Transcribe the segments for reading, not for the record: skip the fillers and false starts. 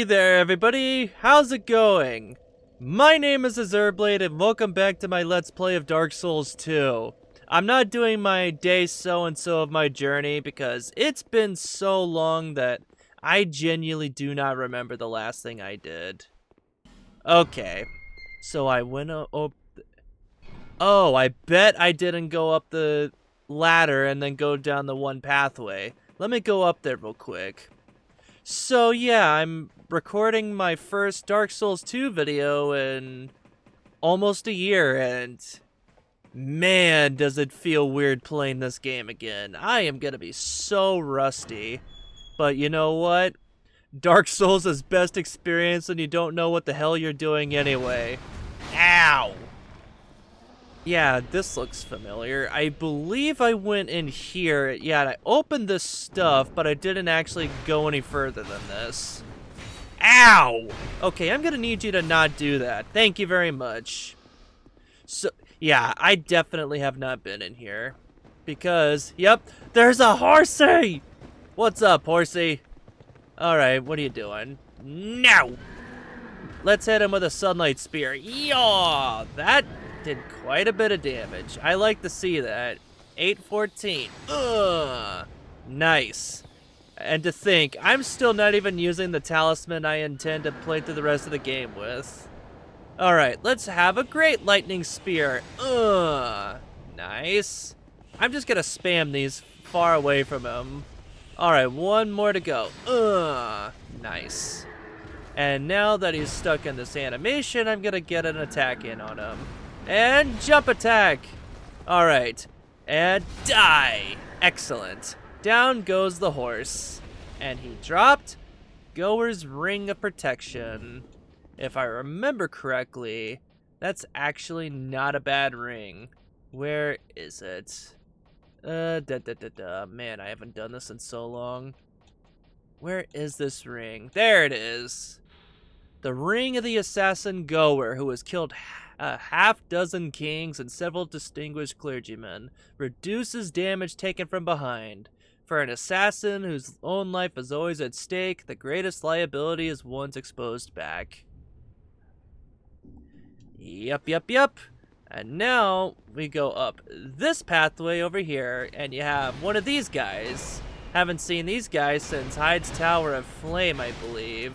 Hey there everybody, how's it going? My name is Azurblade and welcome back to my Let's Play of Dark Souls 2. I'm not doing my day so-and-so of my journey because it's been so long that I genuinely do not remember the last thing I did. Okay, so I went up... Oh, I bet I didn't go up the ladder and then go down the one pathway. Let me go up there real quick. So yeah, I'm recording my first Dark Souls 2 video in almost a year, and man, does it feel weird playing this game again. I am gonna be so rusty. But you know what? Dark Souls is best experience when you don't know what the hell you're doing anyway. Ow! Yeah, this looks familiar. I believe I went in here. Yeah, I opened this stuff, but I didn't actually go any further than this. Ow! Okay, I'm gonna need you to not do that. Thank you very much. So, yeah, I definitely have not been in here. Because, yep, there's a horsey! What's up, horsey? Alright, what are you doing? No! Let's hit him with a sunlight spear. Yaw! That did quite a bit of damage. I like to see that. 814. Ugh. Nice. And to think, I'm still not even using the talisman I intend to play through the rest of the game with. Alright, let's have a great lightning spear. Ugh. Nice. I'm just gonna spam these far away from him. Alright, one more to go. Ugh. Nice. And now that he's stuck in this animation, I'm gonna get an attack in on him. And jump attack! Alright. And die! Excellent. Down goes the horse. And he dropped Goer's Ring of Protection. If I remember correctly, that's actually not a bad ring. Where is it? Man, I haven't done this in so long. Where is this ring? There it is. The Ring of the Assassin Goer, who has killed a half-dozen kings and several distinguished clergymen, reduces damage taken from behind. For an assassin whose own life is always at stake, the greatest liability is one's exposed back. Yep. And now we go up this pathway over here, and you have one of these guys. Haven't seen these guys since Hyde's Tower of Flame, I believe.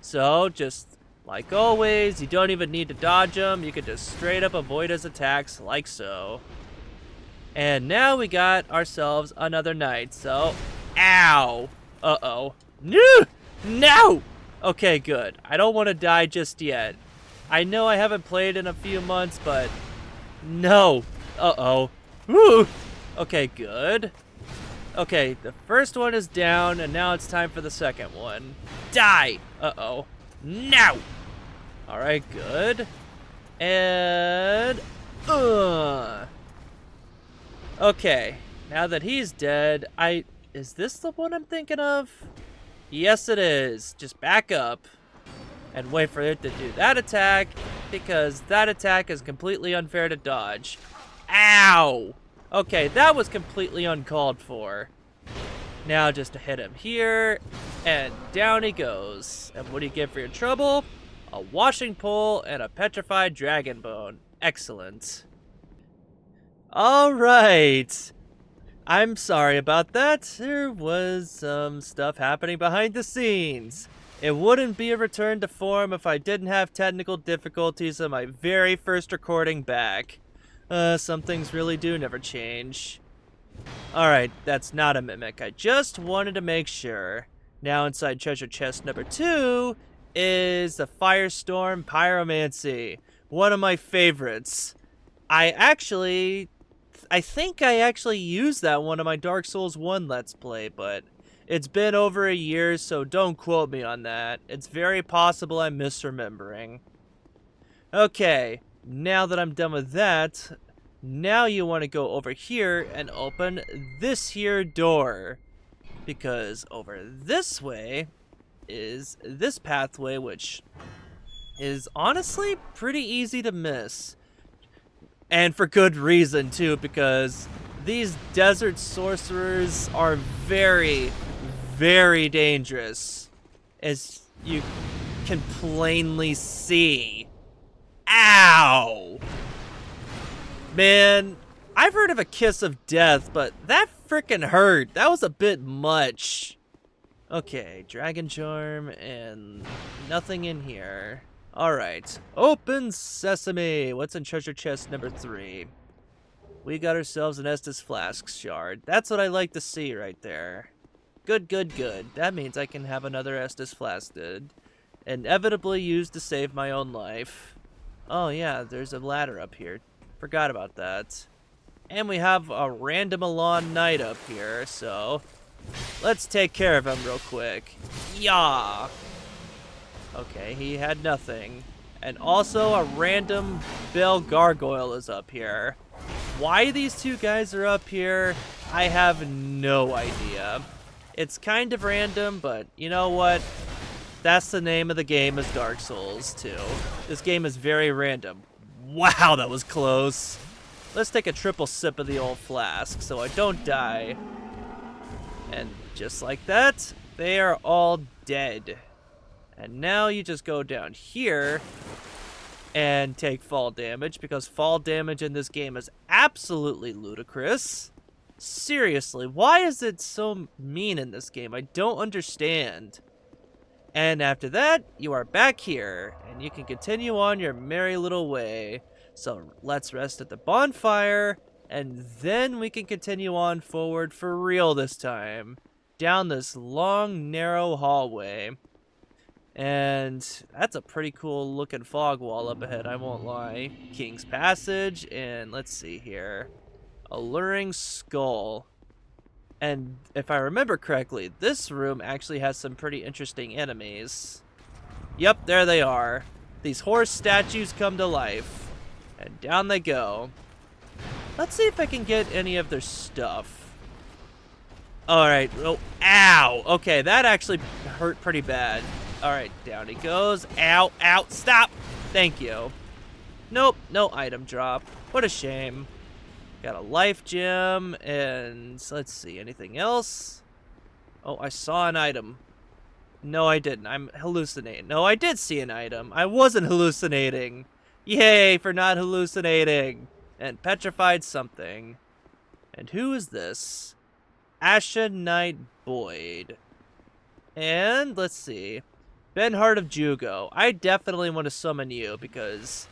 So, just like always, you don't even need to dodge him. You can just straight up avoid his attacks like so. And now we got ourselves another knight, so... Ow! Uh-oh. No! Okay, good. I don't want to die just yet. I know I haven't played in a few months, but... No! Uh-oh. Woo! Okay, good. Okay, the first one is down, and now it's time for the second one. Die! Uh-oh. No! Alright, good. And... Okay, now that he's dead, Is this the one I'm thinking of? Yes, it is. Just back up. And wait for it to do that attack, because that attack is completely unfair to dodge. Ow! Okay, that was completely uncalled for. Now just to hit him here, and down he goes. And what do you get for your trouble? A washing pole and a petrified dragon bone. Excellent. Alright. I'm sorry about that. There was some stuff happening behind the scenes. It wouldn't be a return to form if I didn't have technical difficulties on my very first recording back. Some things really do never change. Alright, that's not a mimic. I just wanted to make sure. Now inside treasure chest number 2 is the Firestorm Pyromancy. One of my favorites. I think I actually used that one in my Dark Souls 1 Let's Play, but it's been over a year, so don't quote me on that. It's very possible I'm misremembering. Okay, now that I'm done with that, now you want to go over here and open this here door. Because over this way is this pathway, which is honestly pretty easy to miss. And for good reason, too, because these desert sorcerers are very, very dangerous. as you can plainly see. Ow! Man, I've heard of a kiss of death, but that frickin' hurt. That was a bit much. Okay, Dragon Charm and nothing in here. Alright, open sesame. What's in treasure chest number 3? We got ourselves an Estus Flask shard. That's what I like to see right there. Good, good, good. That means I can have another Estus Flask inevitably used to save my own life. Oh yeah, there's a ladder up here. Forgot about that. And we have a random Alon Knight up here, so let's take care of him real quick. Yah! Okay, he had nothing. And also a random Bell Gargoyle is up here. Why these two guys are up here, I have no idea. It's kind of random, but you know what? That's the name of the game, is Dark Souls 2. This game is very random. Wow, that was close. Let's take a triple sip of the old flask so I don't die. And just like that, they are all dead. And now you just go down here and take fall damage, because fall damage in this game is absolutely ludicrous. Seriously, why is it so mean in this game? I don't understand. And after that, you are back here, and you can continue on your merry little way. So let's rest at the bonfire, and then we can continue on forward for real this time, down this long, narrow hallway. And that's a pretty cool looking fog wall up ahead, I won't lie. King's Passage, and let's see here. Alluring Skull. And if I remember correctly, this room actually has some pretty interesting enemies. Yep, there they are. These horse statues come to life. And down they go. Let's see if I can get any of their stuff. Alright, oh, ow! Okay, that actually hurt pretty bad. Alright, down he goes. Ow, ow, stop! Thank you. Nope, no item drop. What a shame. Got a life gem, and let's see, anything else? Oh, I saw an item. No, I didn't. I'm hallucinating. No, I did see an item. I wasn't hallucinating. Yay for not hallucinating. And petrified something. And who is this? Asha Knight Boyd. And let's see. Benhart of Jugo. I definitely want to summon you because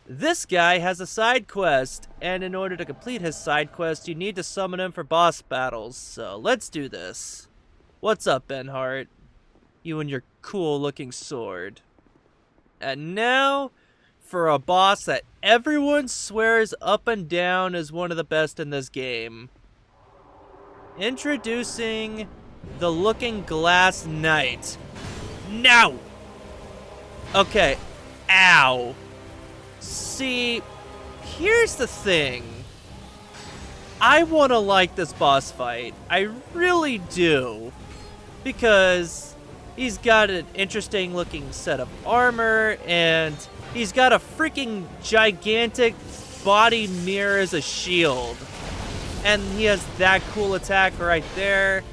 this guy has a side quest, and in order to complete his side quest, you need to summon him for boss battles. So let's do this. What's up, Benhart? You and your cool-looking sword. And now, for a boss that everyone swears up and down is one of the best in this game. Introducing the Looking Glass Knight. No! Okay. Ow. See, here's the thing. I want to like this boss fight. I really do. Because he's got an interesting looking set of armor, and he's got a freaking gigantic body mirror as a shield. And he has that cool attack right there.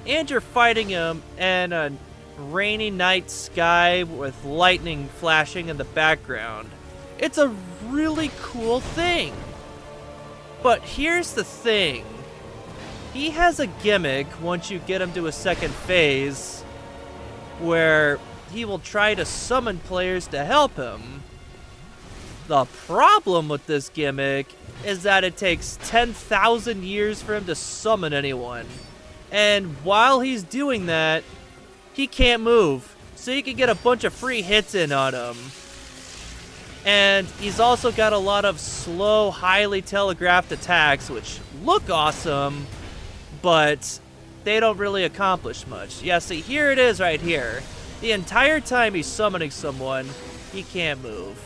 And you're fighting him in a rainy night sky with lightning flashing in the background. It's a really cool thing. But here's the thing. He has a gimmick once you get him to a second phase where he will try to summon players to help him. The problem with this gimmick is that it takes 10,000 years for him to summon anyone. And while he's doing that, he can't move. So you can get a bunch of free hits in on him. And he's also got a lot of slow, highly telegraphed attacks, which look awesome, but they don't really accomplish much. Yeah, see, here it is right here. The entire time he's summoning someone, he can't move.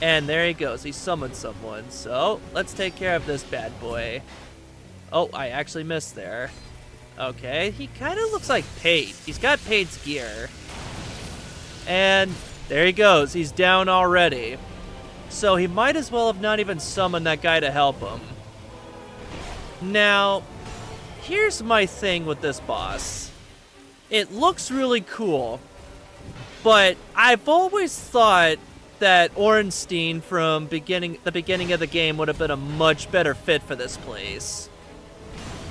And there he goes, he summoned someone. So, let's take care of this bad boy. Oh, I actually missed there. Okay, he kind of looks like Pate. He's got Pate's gear. And there he goes, he's down already. So he might as well have not even summoned that guy to help him. Now, here's my thing with this boss. It looks really cool, but I've always thought that Ornstein from the beginning of the game would have been a much better fit for this place.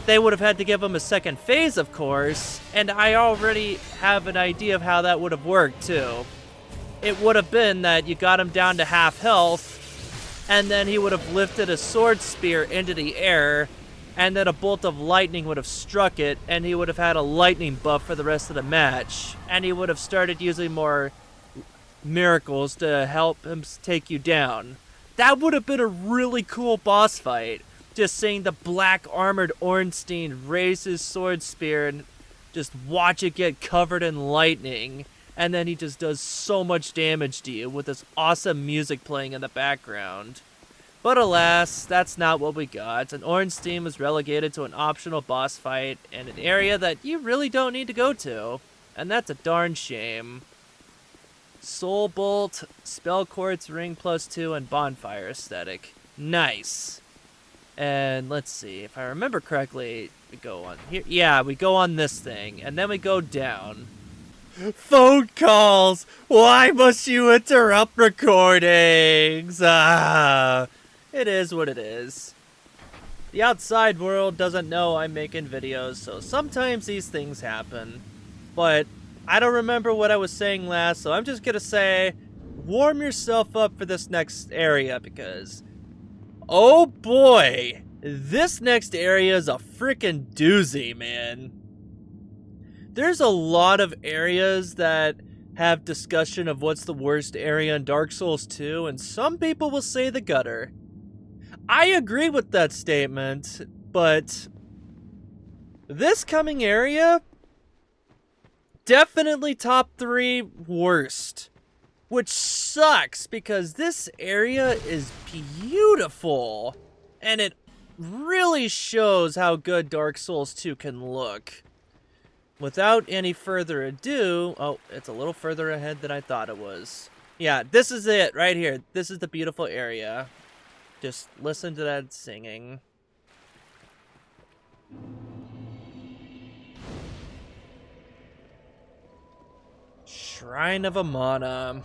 They would have had to give him a second phase, of course, and I already have an idea of how that would have worked, too. It would have been that you got him down to half health, and then he would have lifted a sword spear into the air, and then a bolt of lightning would have struck it, and he would have had a lightning buff for the rest of the match, and he would have started using more miracles to help him take you down. That would have been a really cool boss fight. Just seeing the black armored Ornstein raise his sword spear and just watch it get covered in lightning. And then he just does so much damage to you with this awesome music playing in the background. But alas, that's not what we got, and Ornstein was relegated to an optional boss fight in an area that you really don't need to go to. And that's a darn shame. Soul Bolt, Spell Quartz Ring +2, and Bonfire Aesthetic. Nice. And let's see, if I remember correctly, we go on here. Yeah, we go on this thing, and then we go down. Phone calls! Why must you interrupt recordings? It is what it is. The outside world doesn't know I'm making videos, so sometimes these things happen. But I don't remember what I was saying last, so I'm just gonna say, warm yourself up for this next area, because oh boy, this next area is a freaking doozy, man. There's a lot of areas that have discussion of what's the worst area in Dark Souls 2, and some people will say the gutter. I agree with that statement, but this coming area, definitely top 3 worst. Which sucks, because this area is beautiful, and it really shows how good Dark Souls 2 can look. Without any further ado, oh, it's a little further ahead than I thought it was. Yeah, this is it, right here. This is the beautiful area. Just listen to that singing. Shrine of Amana.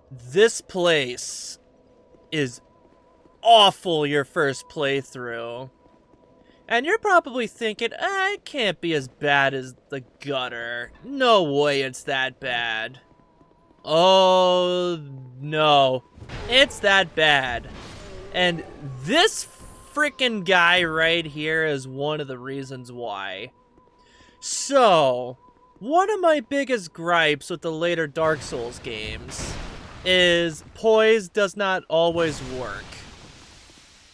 This place is awful your first playthrough. And you're probably thinking, it can't be as bad as the gutter. No way it's that bad. Oh, no. It's that bad. And this frickin' guy right here is one of the reasons why. So, one of my biggest gripes with the later Dark Souls games is poise does not always work.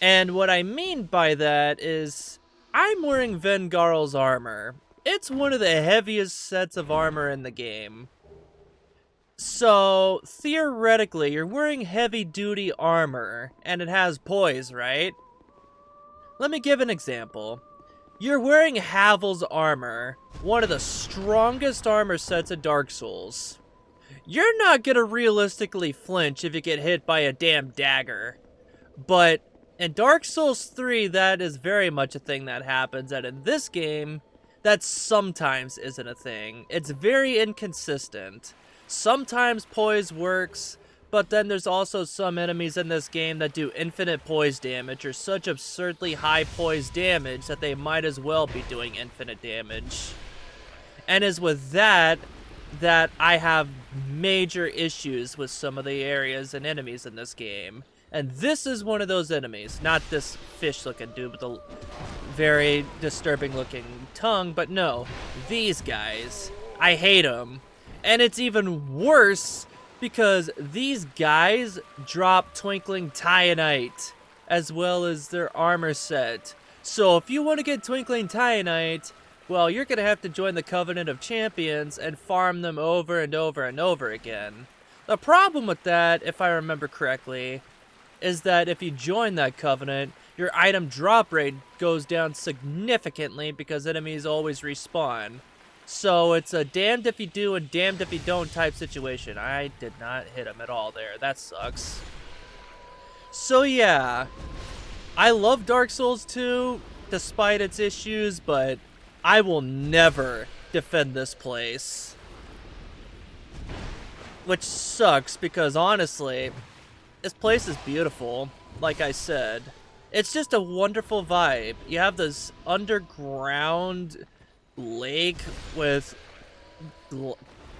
And what I mean by that is, I'm wearing Vengarl's armor. It's one of the heaviest sets of armor in the game. So, theoretically, you're wearing heavy-duty armor, and it has poise, right? Let me give an example. You're wearing Havel's armor, one of the strongest armor sets in Dark Souls. You're not gonna realistically flinch if you get hit by a damn dagger. But in Dark Souls 3, that is very much a thing that happens, and in this game, that sometimes isn't a thing. It's very inconsistent. Sometimes poise works, but then there's also some enemies in this game that do infinite poise damage, or such absurdly high poise damage that they might as well be doing infinite damage. And it's with that I have major issues with some of the areas and enemies in this game. And this is one of those enemies. Not this fish-looking dude with a very disturbing-looking tongue, but no, these guys. I hate them. And it's even worse because these guys drop Twinkling Titanite as well as their armor set. So if you want to get Twinkling Titanite, well, you're going to have to join the Covenant of Champions and farm them over and over and over again. The problem with that, if I remember correctly, is that if you join that Covenant, your item drop rate goes down significantly because enemies always respawn. So it's a damned if you do and damned if you don't type situation. I did not hit him at all there. That sucks. So yeah, I love Dark Souls 2 despite its issues, but I will never defend this place. Which sucks because honestly, this place is beautiful, like I said. It's just a wonderful vibe. You have this underground lake with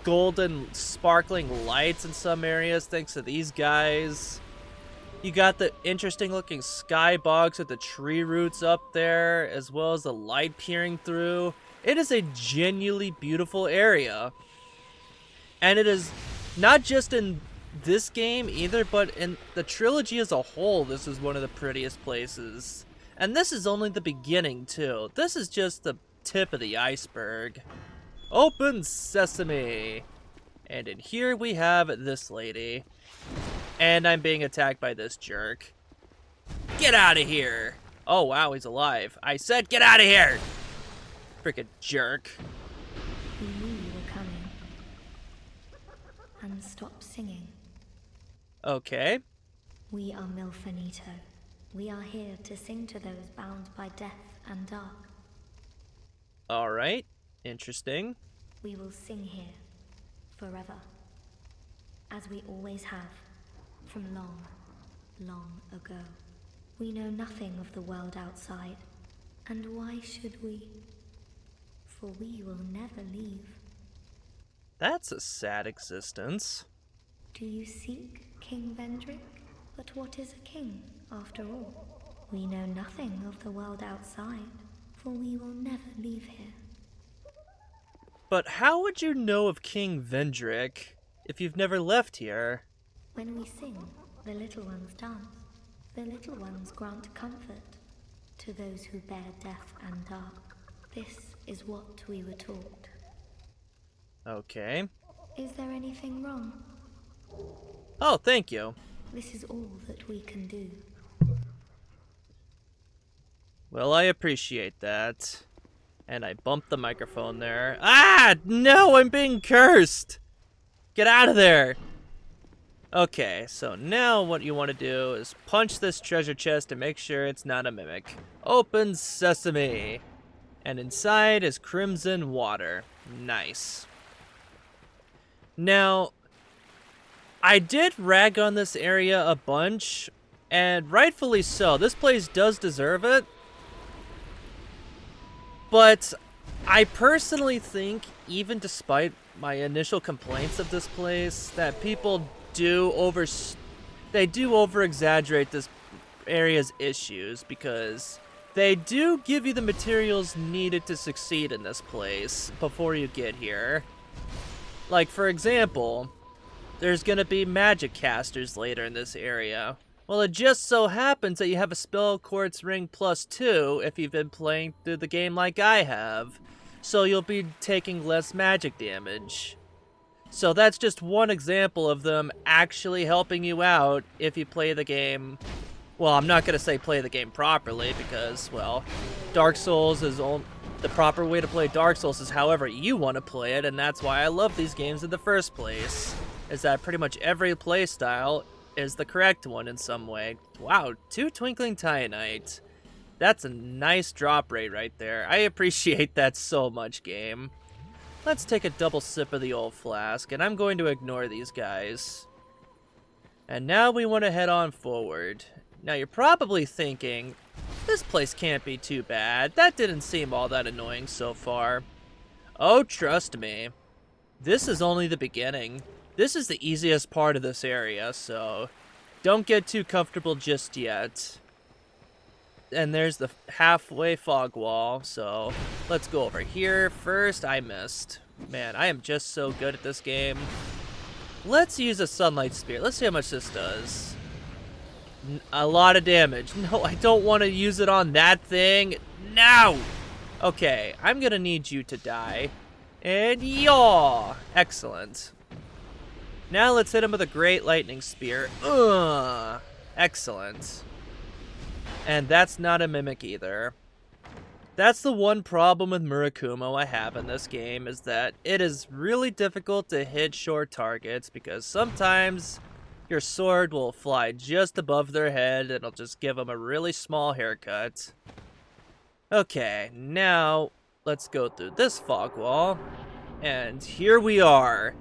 golden sparkling lights in some areas thanks to these guys. You got the interesting looking skybox with the tree roots up there, as well as the light peering through. It is a genuinely beautiful area. And it is not just in this game either, but in the trilogy as a whole, this is one of the prettiest places. And this is only the beginning too. This is just the tip of the iceberg. Open sesame. And in here we have this lady. And I'm being attacked by this jerk. Get out of here! Oh wow, he's alive. I said get out of here! Frickin' jerk. We knew you were coming. And stop singing. Okay. We are Milfanito. We are here to sing to those bound by death and dark. Alright. Interesting. We will sing here. Forever. As we always have. From long, long ago. We know nothing of the world outside. And why should we? For we will never leave. That's a sad existence. Do you seek King Vendrick? But what is a king, after all? We know nothing of the world outside, for we will never leave here. But how would you know of King Vendrick if you've never left here? When we sing, the little ones dance. The little ones grant comfort to those who bear death and dark. This is what we were taught. Okay. Is there anything wrong? Oh, thank you. This is all that we can do. Well, I appreciate that. And I bumped the microphone there. Ah! No, I'm being cursed! Get out of there! Okay, so now what you want to do is punch this treasure chest and make sure it's not a mimic. Open sesame! And inside is crimson water. Nice. Now, I did rag on this area a bunch, and rightfully so. This place does deserve it. But I personally think, even despite my initial complaints of this place, that people do over-exaggerate this area's issues, because they do give you the materials needed to succeed in this place before you get here. Like, for example, there's gonna be magic casters later in this area. Well, it just so happens that you have a Spell Quartz Ring +2 if you've been playing through the game like I have. So you'll be taking less magic damage. So that's just one example of them actually helping you out if you play the game. Well, I'm not gonna say play the game properly because, well, Dark Souls is the proper way to play Dark Souls is however you want to play it, and that's why I love these games in the first place. Is that pretty much every playstyle is the correct one in some way. Wow, 2 Twinkling Titanite. That's a nice drop rate right there. I appreciate that so much, game. Let's take a double sip of the old flask, and I'm going to ignore these guys. And now we want to head on forward. Now you're probably thinking, this place can't be too bad. That didn't seem all that annoying so far. Oh, trust me. This is only the beginning. This is the easiest part of this area, so don't get too comfortable just yet. And there's the halfway fog wall, so let's go over here first. I missed. Man, I am just so good at this game. Let's use a Sunlight Spear. Let's see how much this does. A lot of damage. No, I don't want to use it on that thing. No! Okay, I'm gonna need you to die. And yaw! Excellent. Now let's hit him with a Great Lightning Spear. Ugh! Excellent. And that's not a mimic either. That's the one problem with Murakumo I have in this game, is that it is really difficult to hit short targets because sometimes your sword will fly just above their head and it'll just give them a really small haircut. Okay, now let's go through this fog wall. And here we are.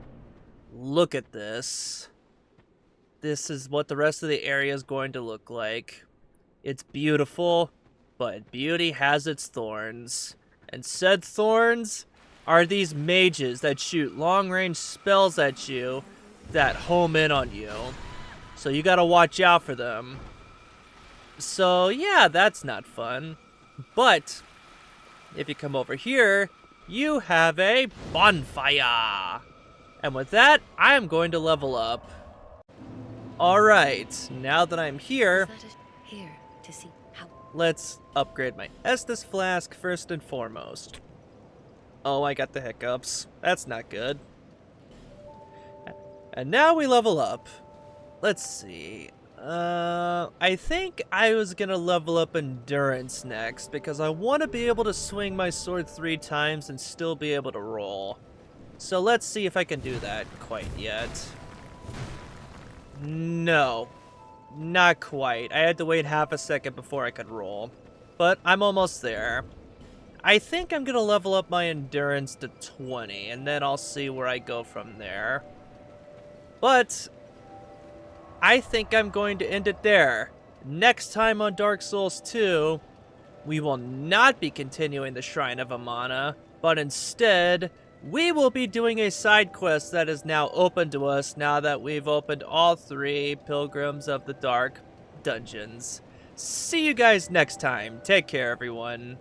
Look at this. This is what the rest of the area is going to look like. It's beautiful, but beauty has its thorns. And said thorns are these mages that shoot long-range spells at you that home in on you. So you gotta watch out for them. So yeah, that's not fun. But if you come over here, you have a bonfire. And with that, I'm going to level up. Alright, now that I'm here, Here to see how. let's upgrade my Estus Flask first and foremost. Oh, I got the hiccups. That's not good. And now we level up. Let's see. I think I was gonna level up Endurance next because I want to be able to swing my sword 3 times and still be able to roll. So let's see if I can do that quite yet. No, not quite. I had to wait half a second before I could roll. But I'm almost there. I think I'm gonna level up my Endurance to 20 and then I'll see where I go from there. But I think I'm going to end it there. Next time on Dark Souls 2, we will not be continuing the Shrine of Amana, but instead, we will be doing a side quest that is now open to us now that we've opened all 3 Pilgrims of the Dark dungeons. See you guys next time. Take care, everyone.